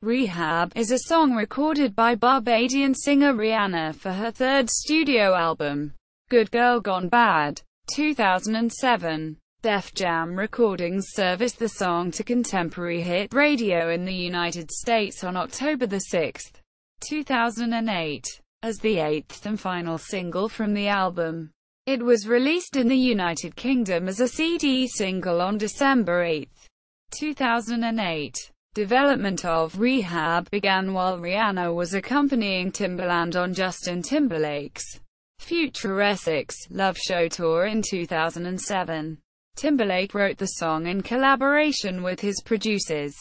Rehab is a song recorded by Barbadian singer Rihanna for her third studio album, Good Girl Gone Bad, 2007. Def Jam Recordings serviced the song to contemporary hit radio in the United States on October 6, 2008, as the eighth and final single from the album. It was released in the United Kingdom as a CD single on December 8, 2008. Development of Rehab began while Rihanna was accompanying Timbaland on Justin Timberlake's FutureSex LoveShow tour in 2007. Timberlake wrote the song in collaboration with his producers,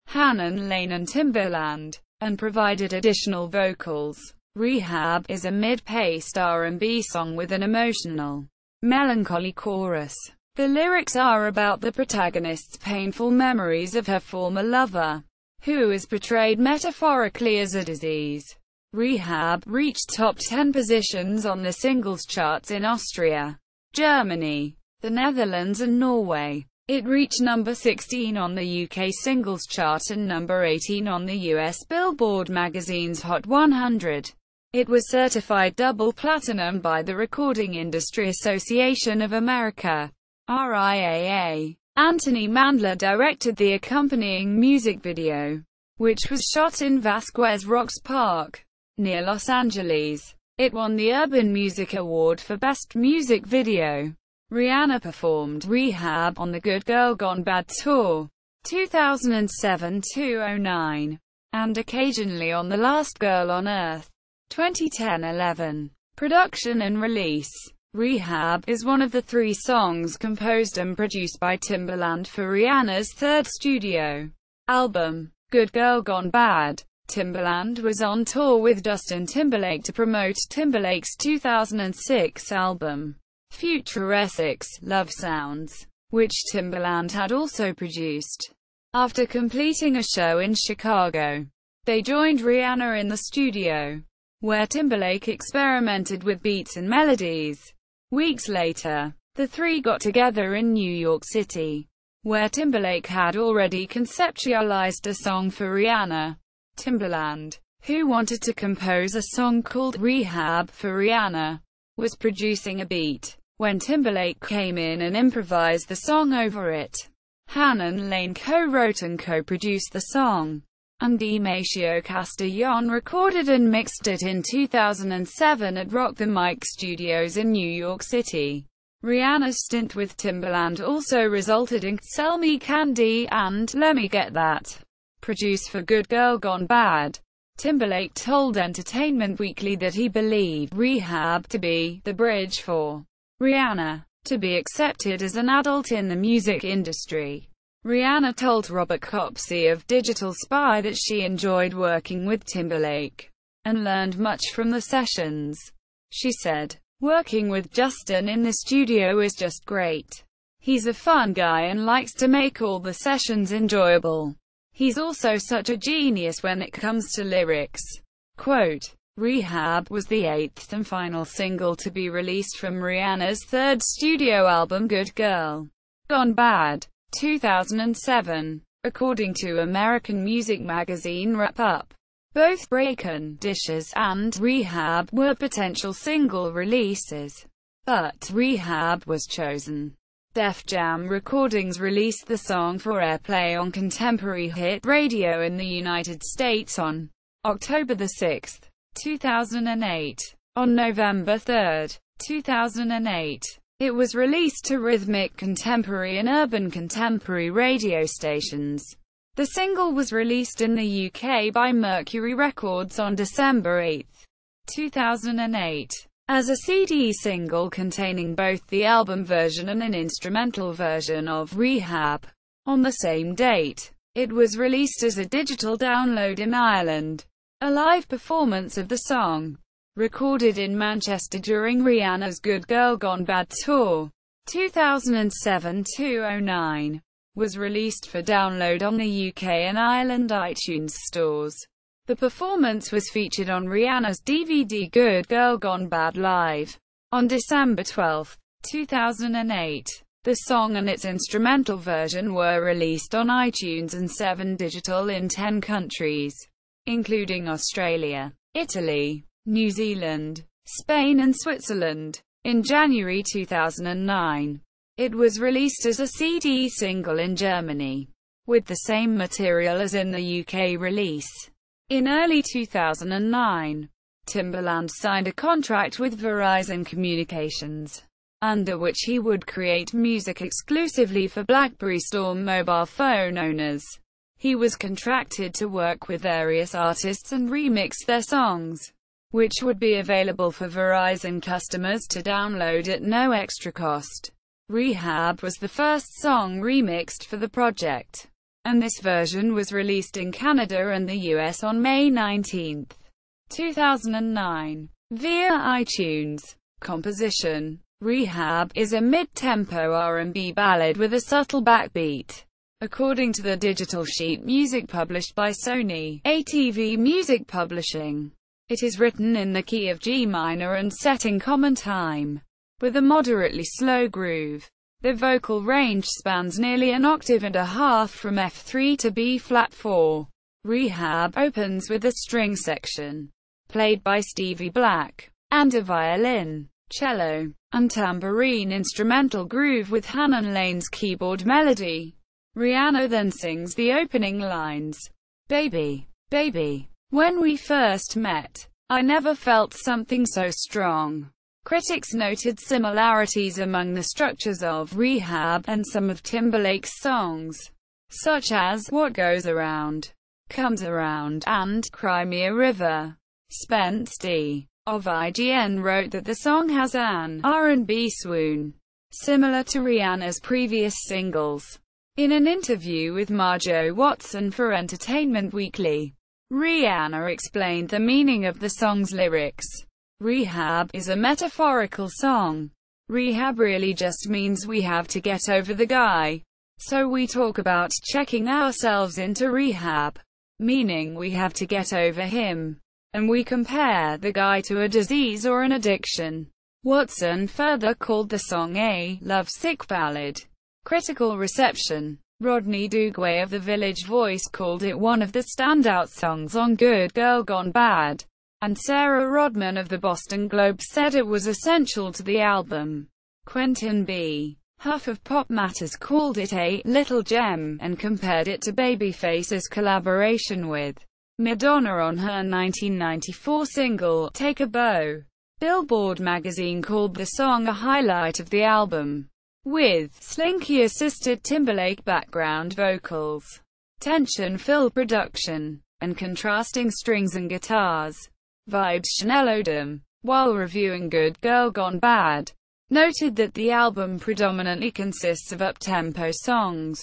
Hannon Lane and Timbaland, and provided additional vocals. Rehab is a mid-paced R&B song with an emotional, melancholy chorus. The lyrics are about the protagonist's painful memories of her former lover, who is portrayed metaphorically as a disease. Rehab reached top 10 positions on the singles charts in Austria, Germany, the Netherlands and Norway. It reached number 16 on the UK singles chart and number 18 on the US Billboard magazine's Hot 100. It was certified double platinum by the Recording Industry Association of America, RIAA. Anthony Mandler directed the accompanying music video, which was shot in Vasquez Rocks Park, near Los Angeles. It won the Urban Music Award for Best Music Video. Rihanna performed Rehab on the Good Girl Gone Bad tour, 2007-09, and occasionally on The Last Girl on Earth, 2010-11. Production and release. Rehab is one of the 3 songs composed and produced by Timbaland for Rihanna's third studio album, Good Girl Gone Bad. Timbaland was on tour with Justin Timberlake to promote Timberlake's 2006 album, FutureSex Love Sounds, which Timbaland had also produced. After completing a show in Chicago, they joined Rihanna in the studio, where Timberlake experimented with beats and melodies. Weeks later, the 3 got together in New York City, where Timberlake had already conceptualized a song for Rihanna. Timbaland, who wanted to compose a song called Rehab for Rihanna, was producing a beat, when Timberlake came in and improvised the song over it. Hannon Lane co-wrote and co-produced the song, and Demetrio Castellon recorded and mixed it in 2007 at Rock the Mic Studios in New York City. Rihanna's stint with Timbaland also resulted in Sell Me Candy and Let Me Get That, produced for Good Girl Gone Bad. Timberlake told Entertainment Weekly that he believed Rehab to be the bridge for Rihanna to be accepted as an adult in the music industry. Rihanna told Robert Copsey of Digital Spy that she enjoyed working with Timberlake and learned much from the sessions. She said, "Working with Justin in the studio is just great. He's a fun guy and likes to make all the sessions enjoyable. He's also such a genius when it comes to lyrics." Quote, Rehab was the 8th and final single to be released from Rihanna's third studio album Good Girl Gone Bad, 2007, according to American music magazine Wrap-Up. Both Breakin' Dishes and Rehab were potential single releases, but Rehab was chosen. Def Jam Recordings released the song for airplay on contemporary hit radio in the United States on October 6, 2008. On November 3, 2008, it was released to rhythmic contemporary and urban contemporary radio stations. The single was released in the UK by Mercury Records on December 8, 2008, as a CD single containing both the album version and an instrumental version of Rehab. On the same date, it was released as a digital download in Ireland. A live performance of the song, recorded in Manchester during Rihanna's Good Girl Gone Bad tour, 2007-09, was released for download on the UK and Ireland iTunes stores. The performance was featured on Rihanna's DVD Good Girl Gone Bad Live, on December 12, 2008. The song and its instrumental version were released on iTunes and 7 Digital in 10 countries, including Australia, Italy, New Zealand, Spain and Switzerland. In January 2009, it was released as a CD single in Germany, with the same material as in the UK release. In early 2009, Timbaland signed a contract with Verizon Communications, under which he would create music exclusively for BlackBerry Storm mobile phone owners. He was contracted to work with various artists and remix their songs, which would be available for Verizon customers to download at no extra cost. Rehab was the first song remixed for the project, and this version was released in Canada and the US on May 19, 2009, via iTunes. Composition: Rehab is a mid-tempo R&B ballad with a subtle backbeat. According to the digital sheet music published by Sony ATV Music Publishing, it is written in the key of G minor and set in common time, with a moderately slow groove. The vocal range spans nearly an octave and a half from F3 to B-flat 4. Rehab opens with a string section, played by Stevie Black, and a violin, cello, and tambourine instrumental groove with Hannon Lane's keyboard melody. Rihanna then sings the opening lines. Baby, baby, when we first met, I never felt something so strong. Critics noted similarities among the structures of Rehab and some of Timberlake's songs, such as What Goes Around Comes Around and Cry Me a River. Spence D. of IGN wrote that the song has an R&B swoon, similar to Rihanna's previous singles. In an interview with Marjo Watson for Entertainment Weekly, Rihanna explained the meaning of the song's lyrics. Rehab is a metaphorical song. Rehab really just means we have to get over the guy. So we talk about checking ourselves into rehab, meaning we have to get over him. And we compare the guy to a disease or an addiction. Watson further called the song a lovesick ballad. Critical reception. Rodney Dugway of The Village Voice called it one of the standout songs on Good Girl Gone Bad, and Sarah Rodman of the Boston Globe said it was essential to the album. Quentin B. Huff of Pop Matters called it a little gem, and compared it to Babyface's collaboration with Madonna on her 1994 single, Take a Bow. Billboard magazine called the song a highlight of the album, with Slinky-assisted Timberlake background vocals, tension-filled production, and contrasting strings and guitars. Vibes Chanel Odom, while reviewing Good Girl Gone Bad, noted that the album predominantly consists of up-tempo songs,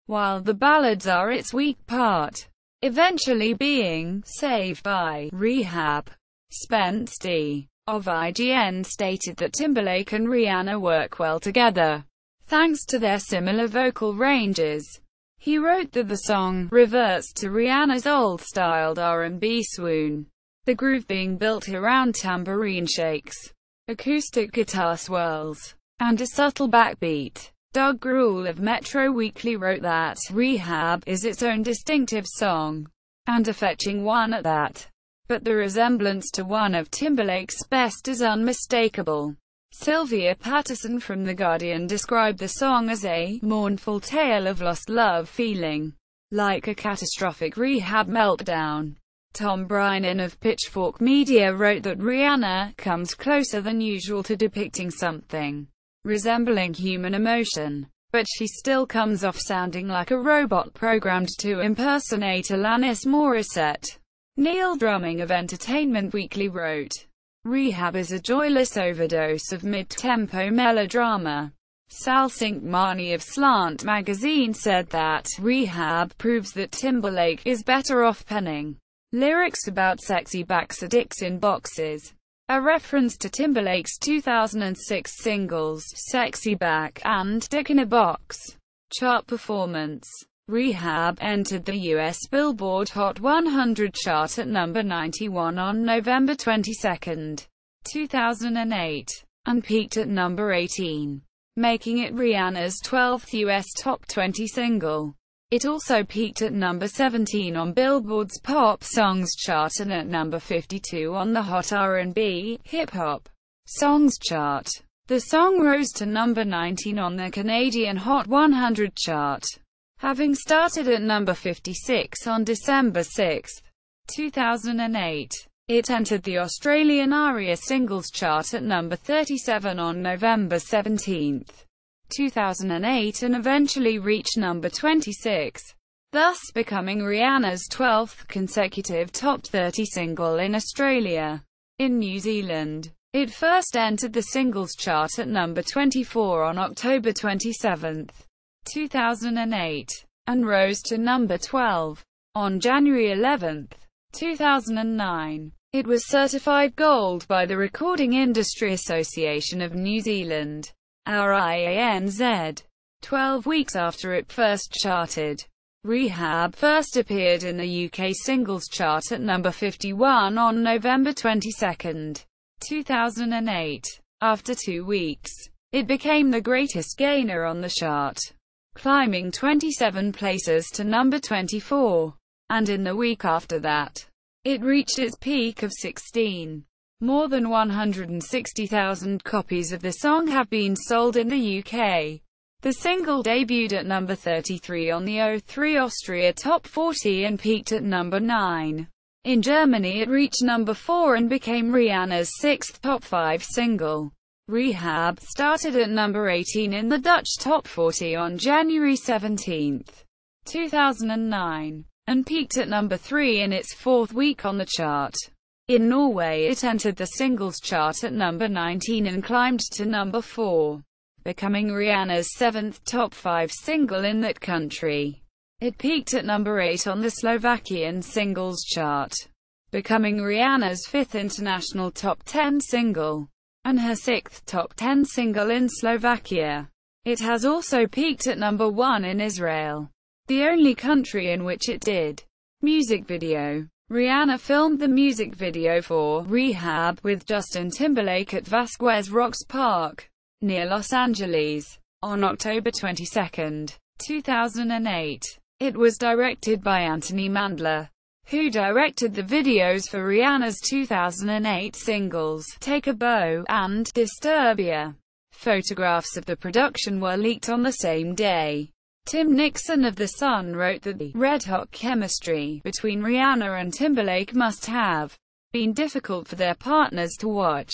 while the ballads are its weak part, eventually being saved by Rehab. Spence D. of IGN stated that Timberlake and Rihanna work well together, thanks to their similar vocal ranges. He wrote that the song reverts to Rihanna's old-styled R&B swoon, the groove being built around tambourine shakes, acoustic guitar swirls, and a subtle backbeat. Doug Gruhl of Metro Weekly wrote that Rehab is its own distinctive song, and a fetching one at that, but the resemblance to one of Timberlake's best is unmistakable. Sylvia Patterson from The Guardian described the song as a mournful tale of lost love feeling like a catastrophic rehab meltdown. Tom Brynan of Pitchfork Media wrote that Rihanna comes closer than usual to depicting something resembling human emotion, but she still comes off sounding like a robot programmed to impersonate Alanis Morissette. Neil Drumming of Entertainment Weekly wrote, Rehab is a joyless overdose of mid-tempo melodrama. Sal Cinquemani of Slant magazine said that Rehab proves that Timberlake is better off penning lyrics about sexy backs or dicks in boxes, a reference to Timberlake's 2006 singles Sexy Back and Dick in a Box chart performance. Rehab entered the US Billboard Hot 100 chart at number 91 on November 22, 2008, and peaked at number 18. making it Rihanna's 12th US Top 20 single. It also peaked at number 17 on Billboard's Pop Songs chart and at number 52 on the Hot R&B, Hip Hop Songs chart. The song rose to number 19 on the Canadian Hot 100 chart, having started at number 56 on December 6, 2008. It entered the Australian RIAA Singles Chart at number 37 on November 17, 2008 and eventually reached number 26, thus becoming Rihanna's 12th consecutive top 30 single in Australia. In New Zealand, it first entered the Singles Chart at number 24 on October 27, 2008, and rose to number 12 on January 11, 2009. It was certified gold by the Recording Industry Association of New Zealand, RIANZ, 12 weeks after it first charted. Rehab first appeared in the UK Singles Chart at number 51 on November 22, 2008. After 2 weeks, it became the greatest gainer on the chart, climbing 27 places to number 24. And in the week after that, it reached its peak of 16. More than 160,000 copies of the song have been sold in the UK. The single debuted at number 33 on the 03 Austria Top 40 and peaked at number 9. In Germany it reached number 4 and became Rihanna's 6th top 5 single. Rehab started at number 18 in the Dutch Top 40 on January 17, 2009. And peaked at number 3 in its 4th week on the chart. In Norway it entered the Singles Chart at number 19 and climbed to number 4, becoming Rihanna's 7th top 5 single in that country. It peaked at number 8 on the Slovakian Singles Chart, becoming Rihanna's 5th international top 10 single, and her 6th top 10 single in Slovakia. It has also peaked at number 1 in Israel, the only country in which it did. Music video. Rihanna filmed the music video for Rehab with Justin Timberlake at Vasquez Rocks Park, near Los Angeles, on October 22, 2008. It was directed by Anthony Mandler, who directed the videos for Rihanna's 2008 singles, Take a Bow and Disturbia. Photographs of the production were leaked on the same day. Tim Nixon of The Sun wrote that the red-hot chemistry between Rihanna and Timberlake must have been difficult for their partners to watch.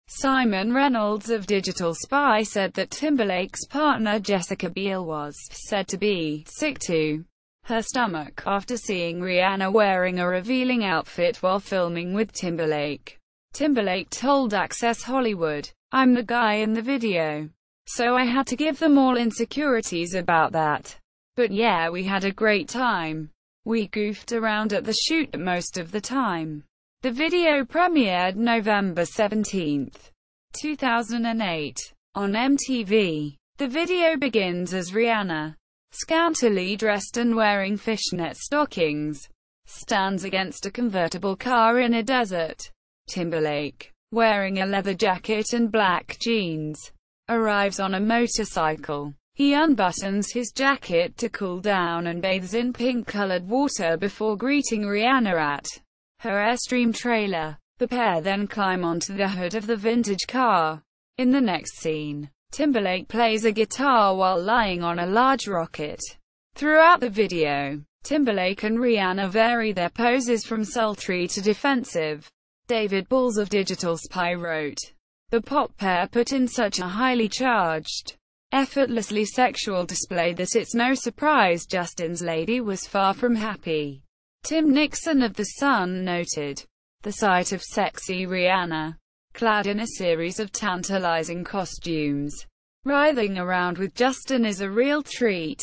Simon Reynolds of Digital Spy said that Timberlake's partner Jessica Biel was said to be sick to her stomach after seeing Rihanna wearing a revealing outfit while filming with Timberlake. Timberlake told Access Hollywood, "I'm the guy in the video, so I had to give them all insecurities about that. But yeah, we had a great time. We goofed around at the shoot most of the time." The video premiered November 17, 2008, on MTV. The video begins as Rihanna, scantily dressed and wearing fishnet stockings, stands against a convertible car in a desert. Timberlake, wearing a leather jacket and black jeans, arrives on a motorcycle. He unbuttons his jacket to cool down and bathes in pink-colored water before greeting Rihanna at her Airstream trailer. The pair then climb onto the hood of the vintage car. In the next scene, Timberlake plays a guitar while lying on a large rocket. Throughout the video, Timberlake and Rihanna vary their poses from sultry to defensive. David Balls of Digital Spy wrote, "The pop pair put in such a highly charged, effortlessly sexual display that it's no surprise Justin's lady was far from happy." Tim Nixon of The Sun noted, "The sight of sexy Rihanna, clad in a series of tantalizing costumes, writhing around with Justin is a real treat."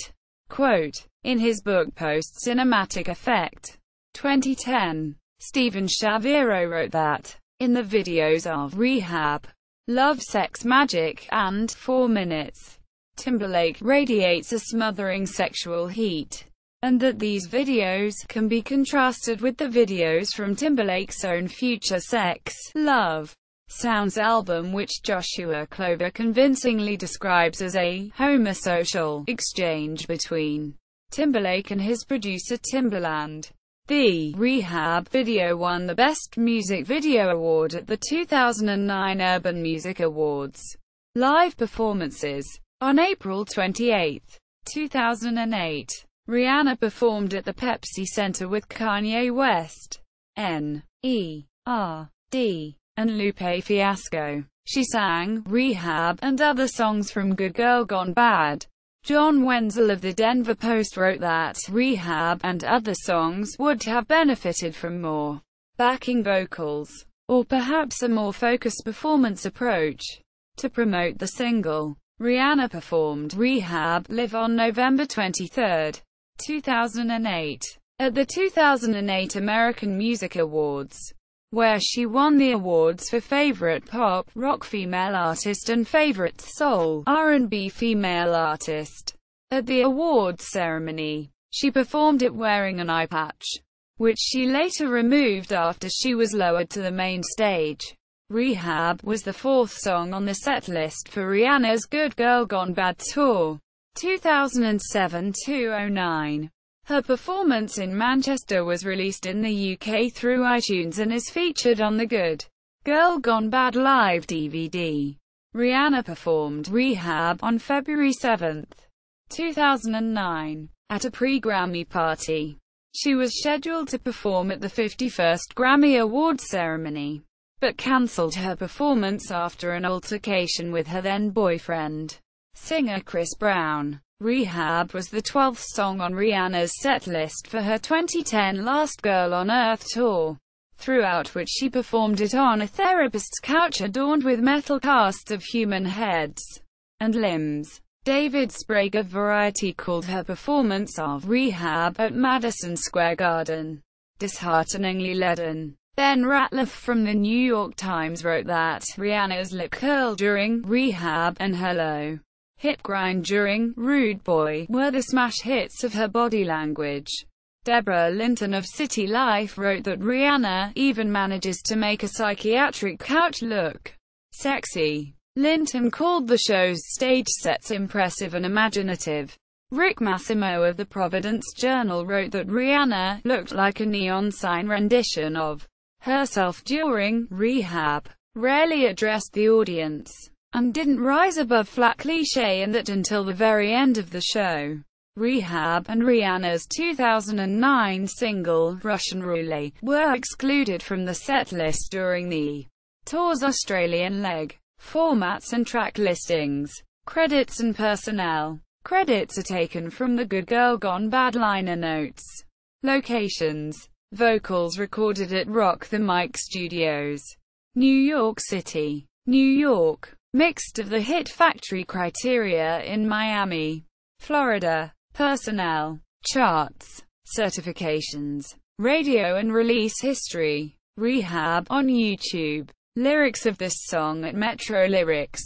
Quote, in his book Post Cinematic Effect, 2010, Steven Shaviro wrote that, in the videos of Rehab, Love, Sex, Magic, and 4 Minutes, Timberlake radiates a smothering sexual heat, and that these videos can be contrasted with the videos from Timberlake's own FutureSex, Love. Sounds album, which Joshua Clover convincingly describes as a homosocial exchange between Timberlake and his producer Timbaland. The Rehab video won the Best Music Video Award at the 2009 Urban Music Awards. Live performances. On April 28, 2008, Rihanna performed at the Pepsi Center with Kanye West, N.E.R.D., and Lupe Fiasco. She sang Rehab and other songs from Good Girl Gone Bad. John Wenzel of the Denver Post wrote that Rehab and other songs would have benefited from more backing vocals, or perhaps a more focused performance approach. To promote the single, Rihanna performed Rehab live on November 23, 2008, at the 2008 American Music Awards, where she won the awards for Favorite Pop, Rock Female Artist and Favorite Soul, R&B Female Artist. At the awards ceremony, she performed it wearing an eye patch, which she later removed after she was lowered to the main stage. Rehab was the fourth song on the setlist for Rihanna's Good Girl Gone Bad tour, 2007-09. Her performance in Manchester was released in the UK through iTunes and is featured on the Good Girl Gone Bad live DVD. Rihanna performed Rehab on February 7, 2009, at a pre-Grammy party. She was scheduled to perform at the 51st Grammy Awards ceremony, but cancelled her performance after an altercation with her then-boyfriend, singer Chris Brown. Rehab was the 12th song on Rihanna's setlist for her 2010 Last Girl on Earth tour, throughout which she performed it on a therapist's couch adorned with metal casts of human heads and limbs. David Sprague of Variety called her performance of Rehab at Madison Square Garden dishearteningly leaden. Ben Ratliff from the New York Times wrote that Rihanna's lip curl during Rehab and her low hip grind during Rude Boy were the smash hits of her body language. Deborah Linton of City Life wrote that Rihanna even manages to make a psychiatric couch look sexy. Linton called the show's stage sets impressive and imaginative. Rick Massimo of the Providence Journal wrote that Rihanna looked like a neon sign rendition of herself during Rehab, rarely addressed the audience, and didn't rise above flat cliché, and that until the very end of the show, Rehab and Rihanna's 2009 single, Russian Roulette, were excluded from the setlist during the tour's Australian leg. Formats and track listings. Credits and personnel. Credits are taken from the Good Girl Gone Bad liner notes. Locations. Vocals recorded at Rock the Mic Studios, New York City, New York. Mixed of the Hit Factory Criteria in Miami, Florida. Personnel. Charts. Certifications. Radio and release history. Rehab on YouTube. Lyrics of this song at Metro Lyrics.